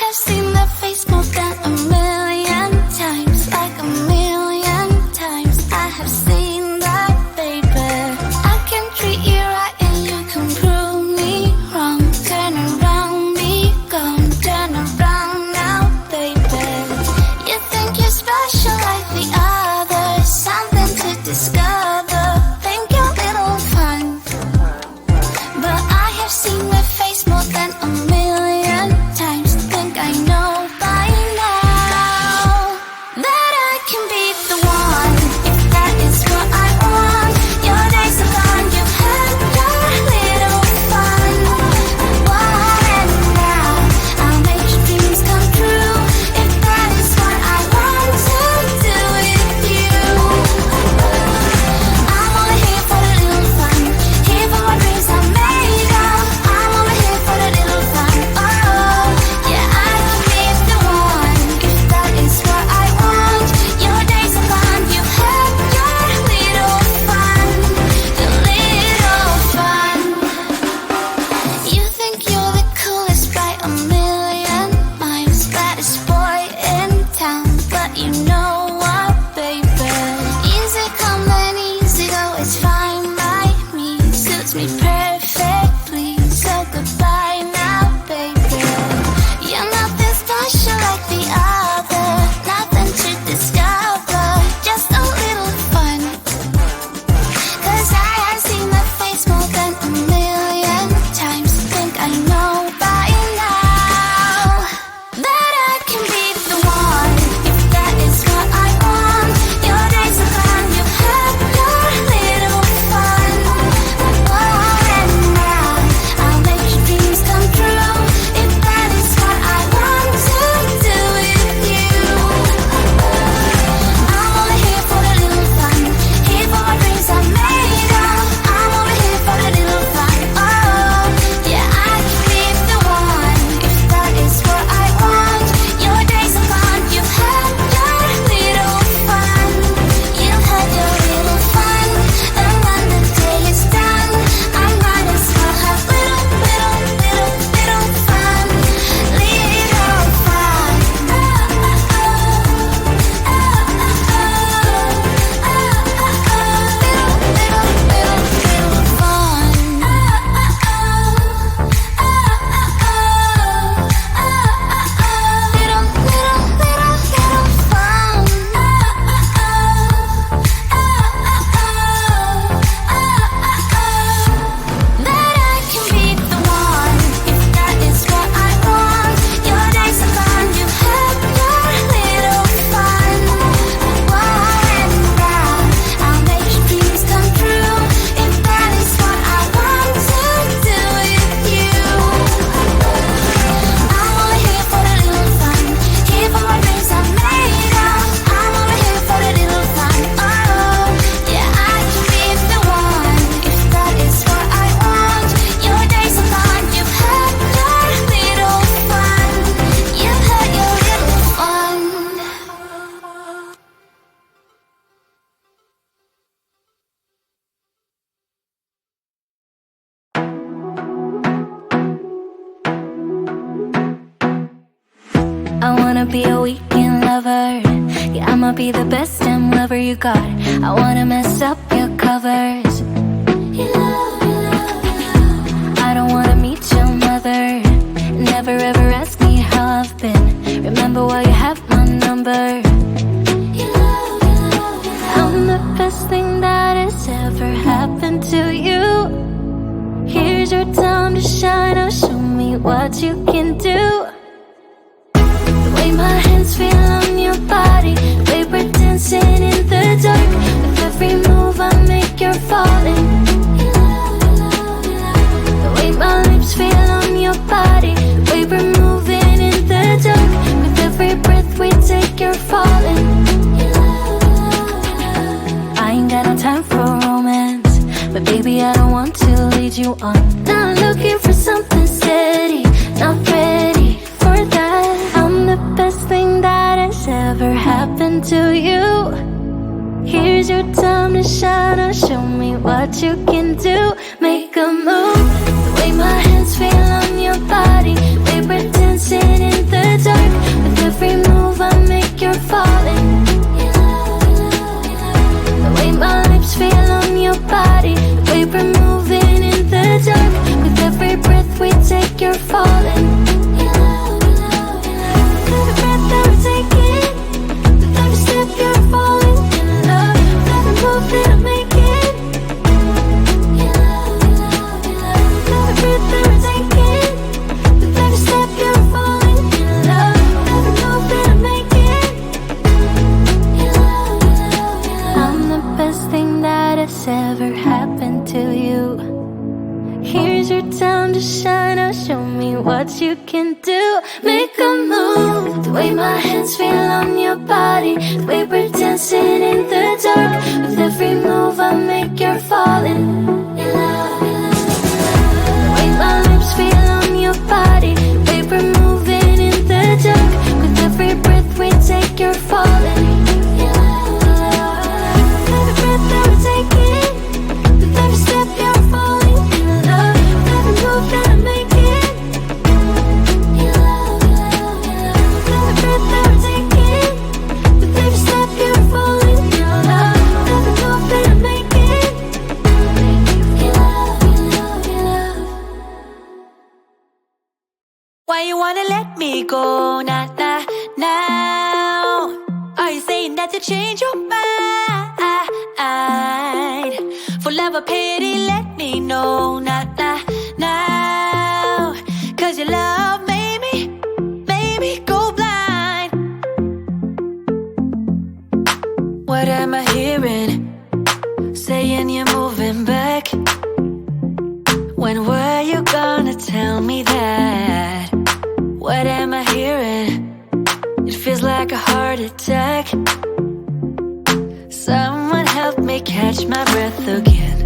have seen that face more than a million times, like a million times. I have seen that, baby. I can treat you right and you can prove me wrong. Turn around, be gone. Turn around now, baby. You think you're special like the others, something to discover. Think you're little fun, but I have seen that face more than a million times. Think I know by now that I can be the one, if that is what I want. Your days are gone, you've had your little fun. And now I'll make your dreams come true, if that is what I want to do with you. I'm only here for the little fun, here for my dreams are made of. I'm only here for the little fun. Oh, yeah, I can be the one, if that is what I want. Your days are gone, you've had your little fun, your little fun. You think you're the coolest by a million miles, baddest boy in town, but you know what, baby? Easy come and easy go, it's fine by me, suits me perfectly. So goodbye now, baby. You're nothing special like the other, nothing to discover, just a little fun. 'Cause I have seen that face more than a million times. Think I know by now that I can be the one, if that is what I want. Your days are gone, you've had your little fun. And now I'll make your dreams come true, if that is what I want to do with you. I'm only here for the little fun, here for my dreams are made of. I'm only here for the little fun. Oh, yeah, I can be the one, if that is what I want. Your days are gone, you've had your little fun. You've had your little fun, and when the day is done, I might as well have little fun. Little fun. That I can be the one, if that is what I want. Your days are gone, you've had your little fun. And now I'll make your dreams come true, if that is what I want to do with you. I'm only here for the little fun, here for my dreams are made of. I'm only here for the little fun. Oh, yeah, I can be the one, if that is what I want. Your days are gone, you've had your little fun. You've had your little fun. I wanna be a weekend lover. Yeah, I'ma be the best damn lover you got. I wanna mess up your covers. I don't wanna meet your mother. Never ever ask me how I've been. Remember why you have my number. I'm the best thing that has ever happened to you. Here's your time to shine. Now show me what you can do. The way my hands feel on your body, the way we're dancing in the dark. With every move I make, you're falling. The way my lips feel on your body, the way we're moving in the dark. With every breath we take, you're falling. I ain't got no time for romance, but baby, I don't want to lead you on. Not looking for something steady, not ready for that. I'm the best thing that has ever happened to you. Here's your time to shine. Now show me what you can do. Make a move. The way my hands feel on your body, the way we're dancing in the dark. you're falling. Your love, your love, your love. Every breath that we're taking, with every step you're falling. Your love, every move that I'm making. Your love, your love, your love. Every breath that we're taking, with every step you're falling. Your love, every move that I'm making. Your love, your love, your love. I'm the best thing that has ever happened to you. Here's your time to shine. Now show me what you can do. Make a move. The way my hands feel on your body, the way we're dancing in the dark. With every move I make, you're falling. Your love, your love, your love. The way my lips feel on your body, the way we're moving in the dark. With every breath we take, you're falling. Your love, your love, your love. Every breath that we're taking, with every step you're falling. Your love, every move that I'm making. Your love, your love, your love. Every breath that we're taking, with every step you're falling. Your love, every move that I'm making. Your love, your love, your love. Why you wanna let me go now? Are you saying that to change your mind? For love or pity, let me know now. Cause your love made me go blind. What am I hearing? Saying you're moving back. When were you gonna tell me that? What am I hearing? It feels like a heart attack. Someone help me catch my breath again.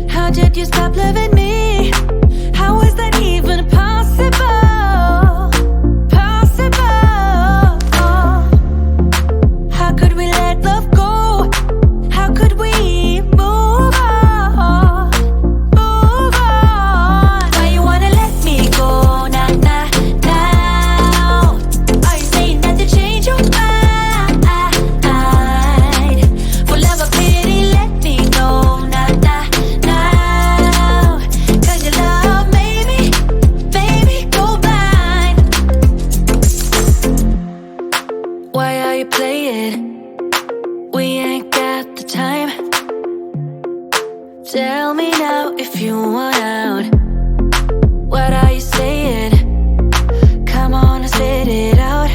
How did you stop loving me? How is that even possible? How could we let love go? How could we move on? Why you wanna let me go now? Are you saying that to change your mind? For love or pity, let me know now. Cause your love made me go blind. Why are you playing? We ain't got the time. Tell me now if you want out. What are you saying? Come on and spit it out.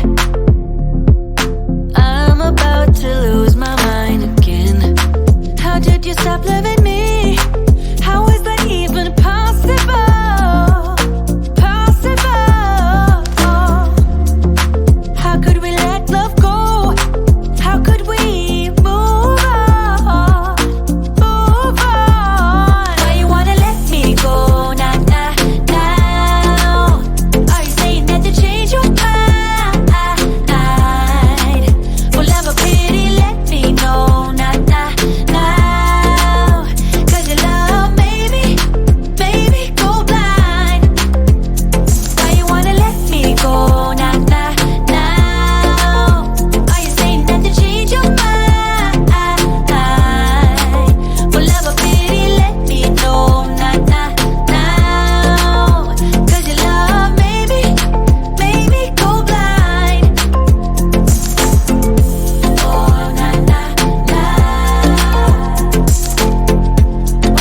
I'm about to lose my mind again. How did you stop loving me? How is that even possible? How could we let love go? How could we move on? Why you wanna let me go now? Are you saying that to change your mind? For love or pity, let me know now. Cause your love made me go blind. Why you wanna let me go now? Are you saying that to change your mind? For love or pity, let me know now. Cause your love made me go blind. Oh, na na na.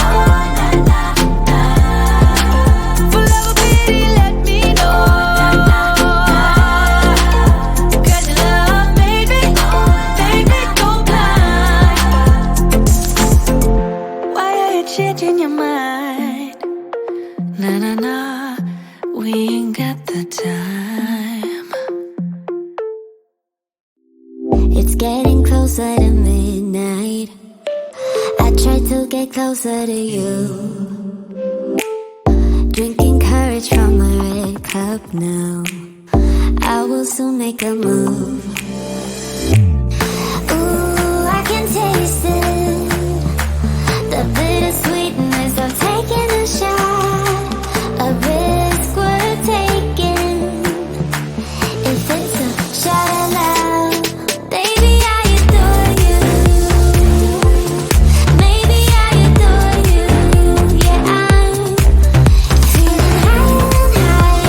Oh, na na na. For love or pity, let me know. Cause your love made me go blind. Why are you changing your mind? Na, we ain't got the time. It's getting closer to midnight. I try to get closer to you. Drinking courage from my red cup now. I will soon make a move. Ooh, I can taste it. The bittersweetness of taking a shot. A risk we're taking. If it's a shot of love, baby, I adore you. Maybe I adore you. Yeah, I'm feeling high and high.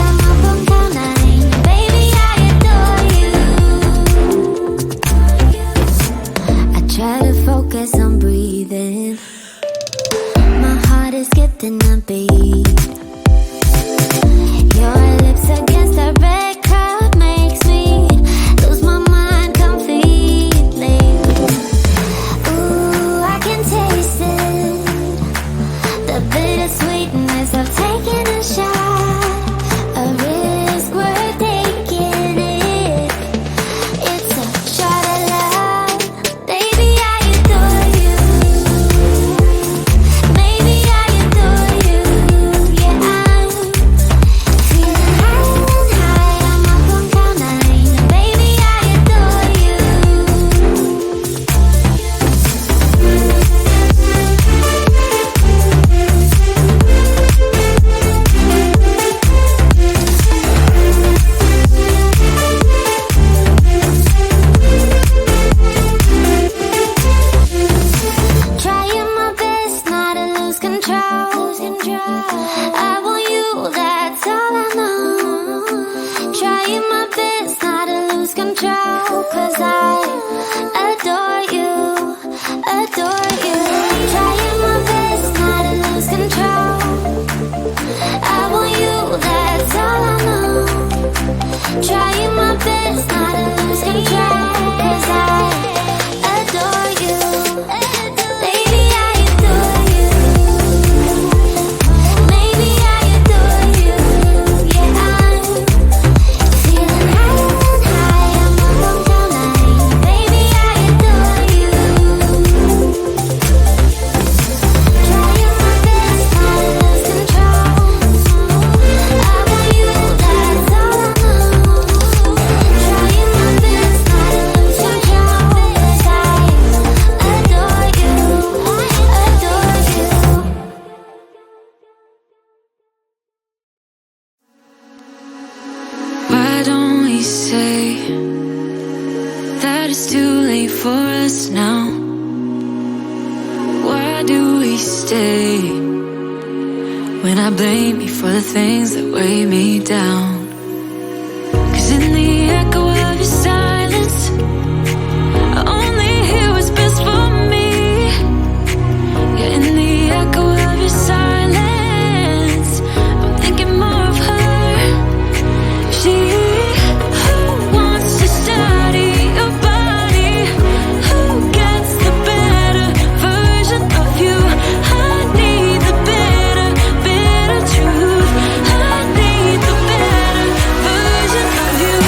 we say that it's too late for us now? Why do we stay when I blame you for the things that weigh me down? 'Cause in the echo of your silence, I only hear what's best for me. Yeah, in the echo of your silence, I'm thinking more of her. She who wants to study your body, who gets the better version of you. I need the better truth. I need the better version of you.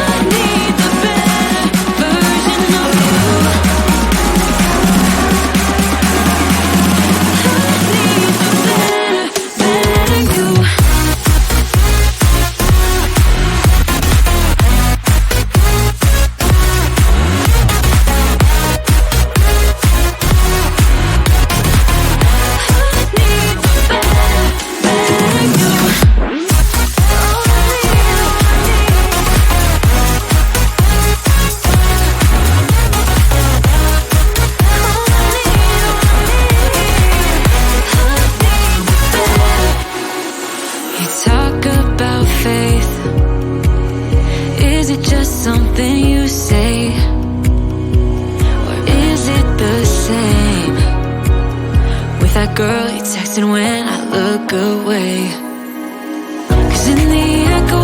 I need the better version of you. I need the better you. You talk about faith. Is it just something you say? Or is it the same with that girl you texted when I look away? 'Cause in the echo